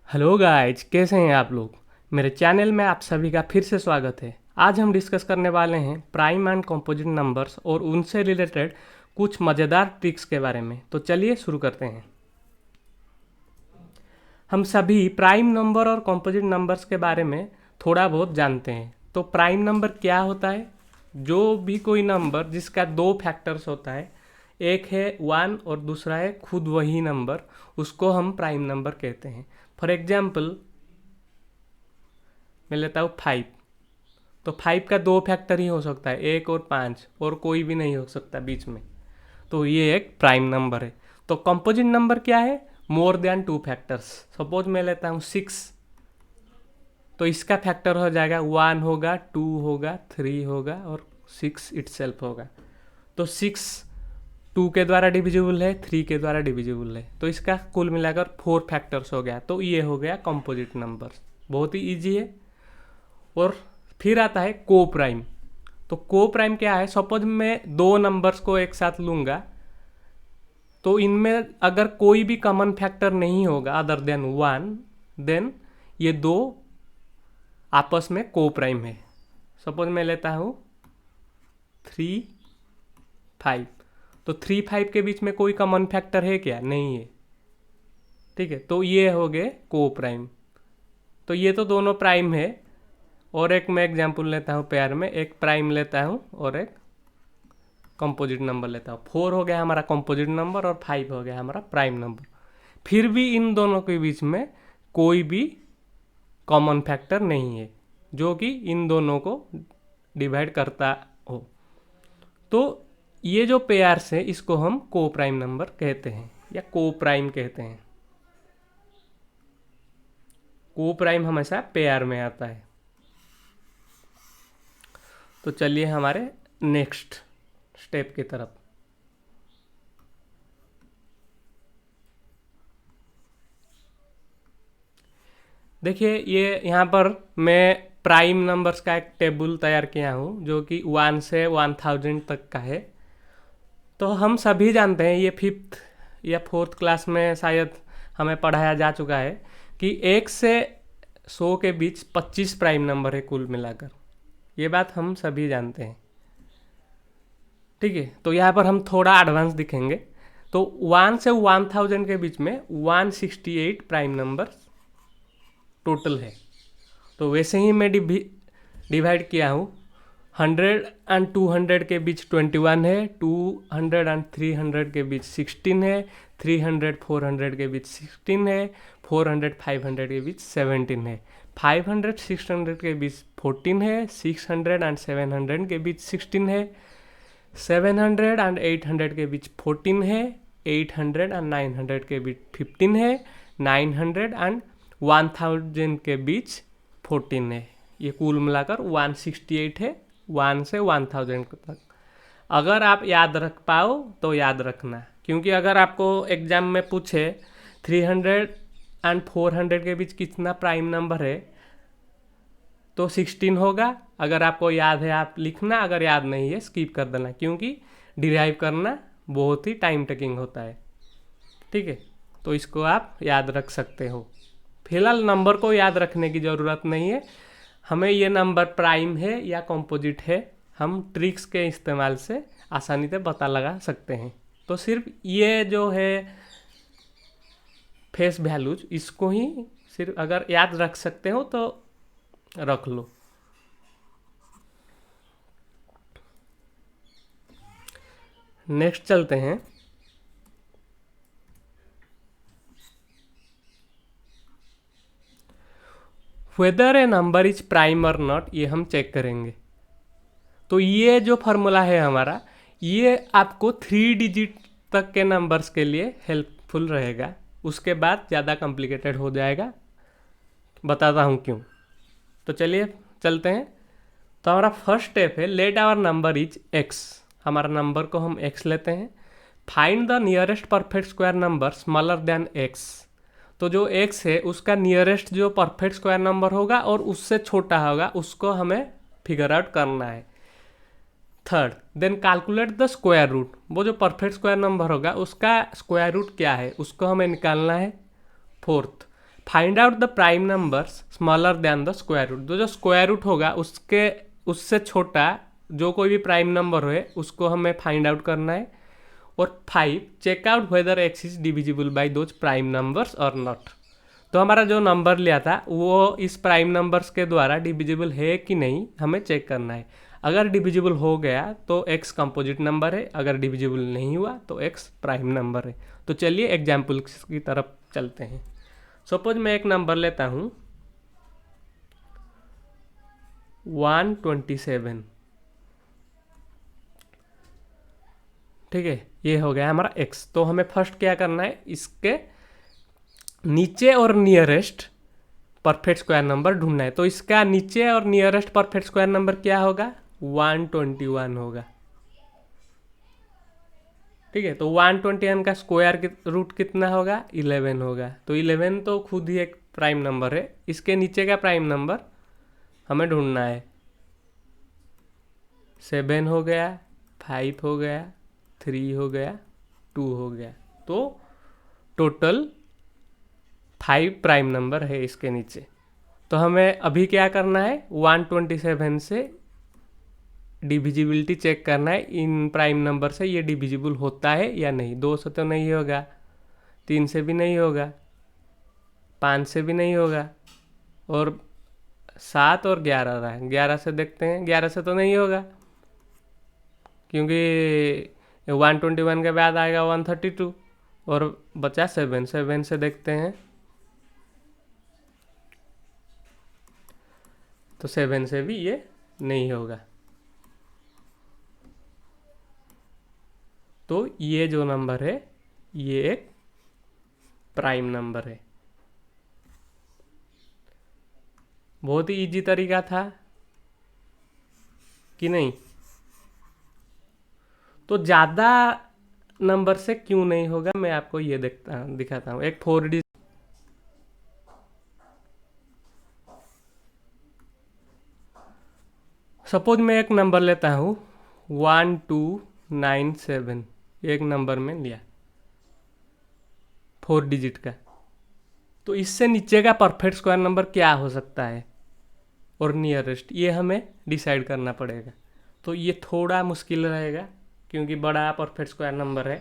Hello guys, कैसे हैं आप लोग। मेरे चैनल में आप सभी का फिर से स्वागत है। आज हम डिस्कस करने वाले हैं प्राइम एंड कंपोजिट नंबर्स और उनसे रिलेटेड कुछ मज़ेदार ट्रिक्स के बारे में। तो चलिए शुरू करते हैं। हम सभी प्राइम नंबर और कंपोजिट नंबर्स के बारे में थोड़ा बहुत जानते हैं। तो प्राइम नंबर क्या होता है? जो भी कोई नंबर जिसका दो फैक्टर्स होता है, एक है 1 और दूसरा है खुद वही नंबर, उसको हम प्राइम नंबर कहते हैं। फॉर एग्जाम्पल मैं लेता हूँ 5। तो 5 का दो फैक्टर ही हो सकता है, 1 और 5, और कोई भी नहीं हो सकता बीच में। तो ये एक प्राइम नंबर है। तो कंपोजिट नंबर क्या है? More than two factors. Suppose मैं लेता हूँ 6, तो इसका फैक्टर हो जाएगा 1 होगा, 2 होगा, 3 होगा और 6 इटसेल्फ होगा। तो 6 2 के द्वारा डिविजिबल है, 3 के द्वारा डिविजिबल है, तो इसका कुल मिलाकर 4 फैक्टर्स हो गया। तो ये हो गया कंपोजिट नंबर। बहुत ही ईजी है। और फिर आता है को प्राइम। तो को प्राइम क्या है? सपोज मैं दो नंबर्स को एक साथ लूँगा, तो इनमें अगर कोई भी कॉमन फैक्टर नहीं होगा अदर देन 1, देन ये दो आपस में को प्राइम है। सपोज मैं लेता हूँ 3 5। तो 3 5 के बीच में कोई कॉमन फैक्टर है क्या? नहीं है। ठीक है, तो ये हो गए को प्राइम। तो ये तो दोनों प्राइम है। और एक मैं एग्जांपल लेता हूँ, पेयर में एक प्राइम लेता हूँ और एक कंपोजिट नंबर लेता हूँ। 4 हो गया हमारा कंपोजिट नंबर और 5 हो गया हमारा प्राइम नंबर। फिर भी इन दोनों के बीच में कोई भी कॉमन फैक्टर नहीं है जो कि इन दोनों को डिवाइड करता हो। तो ये जो पेयर्स है इसको हम को प्राइम नंबर कहते हैं या को प्राइम कहते हैं। को प्राइम हमेशा पेयर में आता है। तो चलिए हमारे नेक्स्ट स्टेप की तरफ। देखिए, ये यहाँ पर मैं प्राइम नंबर्स का एक टेबल तैयार किया हूँ जो कि 1 से 1000 तक का है। तो हम सभी जानते हैं, ये 5th या 4th क्लास में शायद हमें पढ़ाया जा चुका है कि 1 से 100 के बीच 25 प्राइम नंबर है कुल मिलाकर। ये बात हम सभी जानते हैं। ठीक है, तो यहाँ पर हम थोड़ा एडवांस दिखेंगे। तो 1 से 1000 के बीच में 168 प्राइम नंबर टोटल है। तो वैसे ही मैं डिवाइड किया हूँ। 100 एंड 200 के बीच 21 है, 200 एंड 300 के बीच 16 है, 300 400 के बीच 16 है, 400 500 के बीच 17 है, 500 600 के बीच 14 है, 600 एंड 700 के बीच 16 है, 700 एंड 800 के बीच 14 है, 800 एंड 900 के बीच 15 है, 900 एंड 1000 के बीच 14 है। ये कुल मिलाकर 168 है, 1 से 1000 तक। अगर आप याद रख पाओ तो याद रखना, क्योंकि अगर आपको एग्जाम में पूछे 300 एंड 400 के बीच कितना प्राइम नंबर है, तो 16 होगा। अगर आपको याद है आप लिखना, अगर याद नहीं है स्किप कर देना, क्योंकि डिराइव करना बहुत ही टाइम टेकिंग होता है। ठीक है, तो इसको आप याद रख सकते हो। फिलहाल नंबर को याद रखने की ज़रूरत नहीं है। हमें ये नंबर प्राइम है या कंपोजिट है, हम ट्रिक्स के इस्तेमाल से आसानी से पता लगा सकते हैं। तो सिर्फ ये जो है फेस वैल्यूज, इसको ही सिर्फ अगर याद रख सकते हो तो रख लो। नेक्स्ट चलते हैं। Whether a number is prime और नॉट, ये हम चेक करेंगे। तो ये जो फार्मूला है हमारा, ये आपको 3 डिजिट तक के नंबर्स के लिए हेल्पफुल रहेगा। उसके बाद ज़्यादा कॉम्प्लिकेटेड हो जाएगा, बताता हूँ क्यों। तो चलिए चलते हैं। तो हमारा फर्स्ट स्टेप है, let our number is X. हमारा नंबर को हम एक्स लेते हैं। Find the nearest perfect square number smaller than X. तो जो एक्स है उसका नियरेस्ट जो परफेक्ट स्क्वायर नंबर होगा और उससे छोटा होगा, उसको हमें फिगर आउट करना है। Third, then calculate the square root. वो जो परफेक्ट स्क्वायर नंबर होगा उसका स्क्वायर रूट क्या है, उसको हमें निकालना है। Fourth, find out the prime numbers smaller than the square root. जो स्क्वायर रूट होगा उससे छोटा जो कोई भी प्राइम नंबर हो उसको हमें फाइंड आउट करना है। और 5 check out whether X is divisible by those prime numbers और नॉट। तो हमारा जो नंबर लिया था वो इस प्राइम नंबर्स के द्वारा डिविजिबल है कि नहीं हमें चेक करना है। अगर डिविजिबल हो गया तो x कंपोजिट नंबर है, अगर डिविजिबल नहीं हुआ तो x प्राइम नंबर है। तो चलिए एग्जाम्पल की तरफ चलते हैं। सपोज मैं एक नंबर लेता हूँ 127, ठीक है, ये हो गया हमारा x। तो हमें फर्स्ट क्या करना है, इसके नीचे और नियरेस्ट परफेक्ट स्क्वायर नंबर ढूंढना है। तो इसका नीचे और नियरेस्ट परफेक्ट स्क्वायर नंबर क्या होगा, 121 होगा, ठीक है। तो 121 का स्क्वायर रूट कितना होगा, 11 होगा। तो 11 तो खुद ही एक प्राइम नंबर है। इसके नीचे का प्राइम नंबर हमें ढूंढना है। 7 हो गया, 5 हो गया, 3 हो गया, 2 हो गया। तो टोटल 5 प्राइम नंबर है इसके नीचे। तो हमें अभी क्या करना है, 127 से डिविजिबिलिटी चेक करना है इन प्राइम नंबर से, ये डिविजिबल होता है या नहीं। 2 से तो नहीं होगा, 3 से भी नहीं होगा, 5 से भी नहीं होगा, और 7 और 11 रहा है। 11 से देखते हैं, 11 से तो नहीं होगा क्योंकि 121 के बाद आएगा 132, और बचा 7 से देखते हैं। तो 7 से भी ये नहीं होगा। तो ये जो नंबर है ये एक प्राइम नंबर है। बहुत ही इजी तरीका था कि नहीं। तो ज़्यादा नंबर से क्यों नहीं होगा, मैं आपको ये दिखाता हूँ। एक 4 डिजिट, सपोज मैं एक नंबर लेता हूँ 1297, एक नंबर में लिया 4 डिजिट का। तो इससे नीचे का परफेक्ट स्क्वायर नंबर क्या हो सकता है और नियरेस्ट, ये हमें डिसाइड करना पड़ेगा। तो ये थोड़ा मुश्किल रहेगा क्योंकि बड़ा परफेक्ट स्क्वायर नंबर है।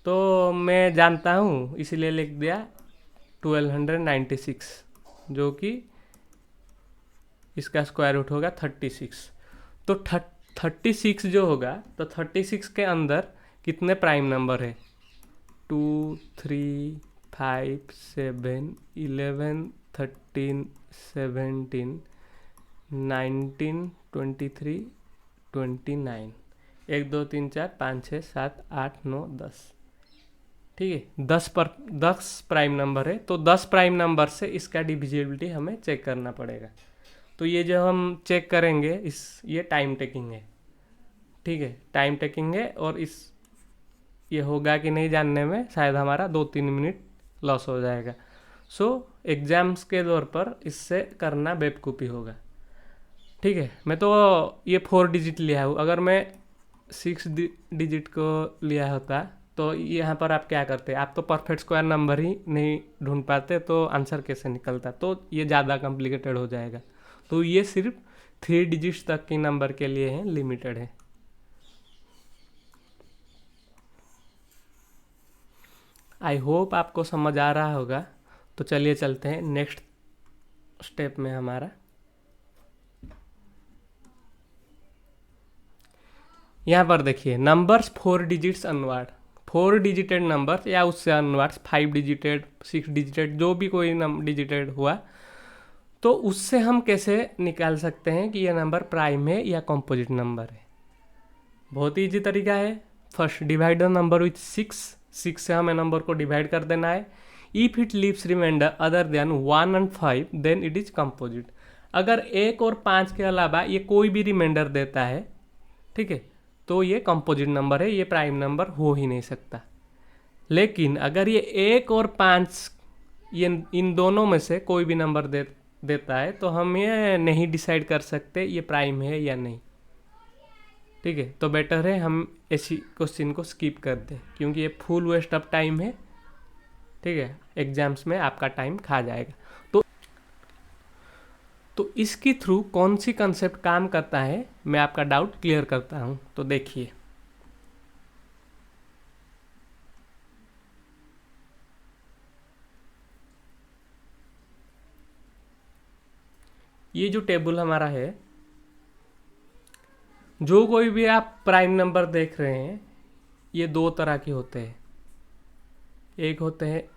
तो मैं जानता हूँ इसीलिए लिख दिया 1296, जो कि इसका स्क्वायर रूट होगा 36। तो 36 जो होगा, तो 36 के अंदर कितने प्राइम नंबर है, 2, 3, 5, 7, 11, 13, 17, 19, 23, 29, 1, 2, 3, 4, 5, 6, 7, 8, 9, 10, ठीक है। 10 प्राइम नंबर है। तो 10 प्राइम नंबर से इसका डिविजिबिलिटी हमें चेक करना पड़ेगा। तो ये जो हम चेक करेंगे ये टाइम टेकिंग है, ठीक है, टाइम टेकिंग है। और ये होगा कि नहीं जानने में शायद हमारा 2-3 मिनट लॉस हो जाएगा। सो एग्ज़ाम्स के दौर पर इससे करना बेवकूफ़ी होगा, ठीक है। मैं तो ये 4 डिजिट लिया हूँ, अगर मैं 6 डिजिट को लिया होता तो यहाँ पर आप क्या करते, आप तो परफेक्ट स्क्वायर नंबर ही नहीं ढूंढ पाते, तो आंसर कैसे निकलता। तो ये ज़्यादा कॉम्प्लिकेटेड हो जाएगा। तो ये सिर्फ 3 डिजिट्स तक के नंबर के लिए है, लिमिटेड है। आई होप आपको समझ आ रहा होगा। तो चलिए चलते हैं नेक्स्ट स्टेप में हमारा। यहाँ पर देखिए नंबर्स 4 डिजिट्स अनवर्ड, 4 डिजिटेड नंबर्स या उससे अनवर्ड्स 5 डिजिटेड, 6 डिजिटेड, जो भी कोई डिजिटेड हुआ, तो उससे हम कैसे निकाल सकते हैं कि यह नंबर प्राइम है या कॉम्पोजिट नंबर है। बहुत ही ईजी तरीका है। First divide the number with 6 से हमें नंबर को डिवाइड कर देना है। If it leaves remainder other than 1 and 5 then it is composite. अगर 1 और 5 के अलावा ये कोई भी रिमाइंडर देता है, ठीक है, तो ये कंपोजिट नंबर है, ये प्राइम नंबर हो ही नहीं सकता। लेकिन अगर ये 1 और 5 ये इन दोनों में से कोई भी नंबर देता है तो हम ये नहीं डिसाइड कर सकते ये प्राइम है या नहीं, ठीक है। तो बेटर है हम ऐसी क्वेश्चन को स्किप कर दें क्योंकि ये फुल वेस्ट ऑफ टाइम है। ठीक है, एग्जाम्स में आपका टाइम खा जाएगा। तो इसकी थ्रू कौन सी कंसेप्ट काम करता है, मैं आपका डाउट क्लियर करता हूँ। तो देखिए, ये जो टेबल हमारा है, जो कोई भी आप प्राइम नंबर देख रहे हैं, ये दो तरह के होते हैं। एक होते हैं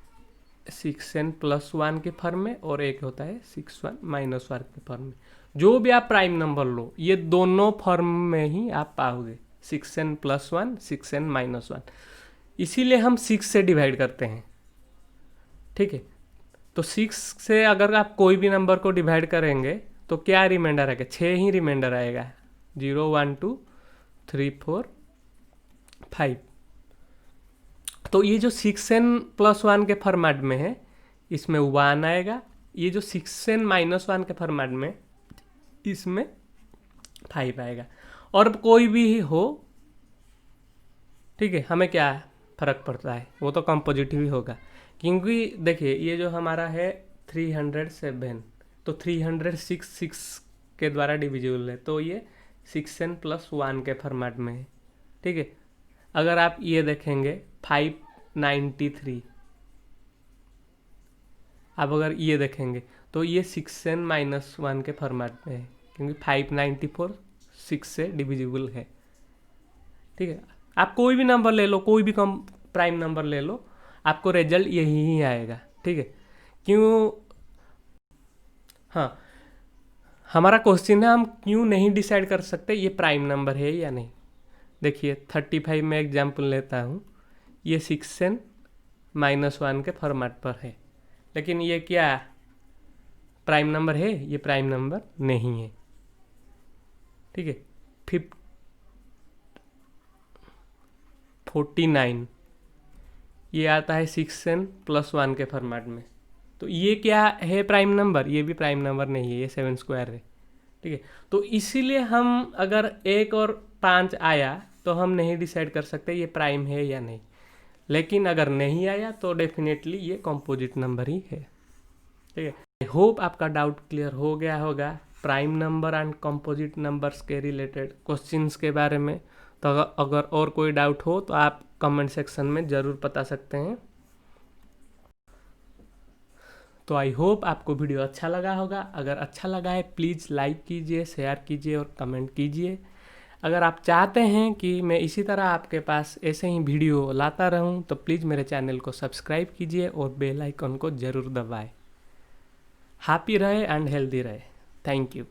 6n+1 के फॉर्म में और एक होता है 6n-1 के फॉर्म में। जो भी आप प्राइम नंबर लो, ये दोनों फॉर्म में ही आप पाओगे, 6n+1, 6n-1। इसीलिए हम 6 से डिवाइड करते हैं, ठीक है। तो 6 से अगर आप कोई भी नंबर को डिवाइड करेंगे तो क्या रिमाइंडर आएगा? 6 ही रिमाइंडर आएगा, 0, 1, 2, 3, 4, 5। तो ये जो 6n+1 के फॉर्मेट में है, इसमें 1 आएगा। ये जो 6n-1 के फॉर्मेट में, इसमें 5 आएगा। और कोई भी हो, ठीक है, हमें क्या फ़र्क पड़ता है, वो तो कंपोजिट ही होगा। क्योंकि देखिए, ये जो हमारा है 307, तो 306 6 के द्वारा डिविजिबल है, तो ये 6n+1 के फॉर्मेट में है, ठीक है। अगर आप ये देखेंगे 593, आप अगर ये देखेंगे तो ये 6n-1 के फॉर्मेट में है, क्योंकि 594 6 से डिविजिबल है, ठीक है। आप कोई भी नंबर ले लो, कोई भी कम प्राइम नंबर ले लो, आपको रिजल्ट यही ही आएगा, ठीक है। क्यों? हाँ, हमारा क्वेश्चन है, हम क्यों नहीं डिसाइड कर सकते ये प्राइम नंबर है या नहीं। देखिए 35 में एग्जाम्पल लेता हूँ, ये 6n-1 के फॉर्मेट पर है, लेकिन ये क्या प्राइम नंबर है? ये प्राइम नंबर नहीं है, ठीक है। 49 ये आता है 6n+1 के फॉर्मेट में, तो ये क्या है? Prime number? ये भी प्राइम नंबर नहीं है, ये 7² है, ठीक है। तो इसीलिए हम अगर 1 और 5 आया तो हम नहीं डिसाइड कर सकते ये प्राइम है या नहीं, लेकिन अगर नहीं आया तो डेफिनेटली ये कंपोजिट नंबर ही है, ठीक है। आई होप आपका डाउट क्लियर हो गया होगा prime number and composite numbers के रिलेटेड क्वेश्चंस के बारे में। तो अगर और कोई डाउट हो तो आप कमेंट सेक्शन में ज़रूर बता सकते हैं। तो आई होप आपको वीडियो अच्छा लगा होगा। अगर अच्छा लगा है प्लीज़ लाइक कीजिए, शेयर कीजिए और कमेंट कीजिए। अगर आप चाहते हैं कि मैं इसी तरह आपके पास ऐसे ही वीडियो लाता रहूं तो प्लीज़ मेरे चैनल को सब्सक्राइब कीजिए और बेल आइकन को ज़रूर दबाएं। हैप्पी रहे एंड हेल्दी रहे। Thank you.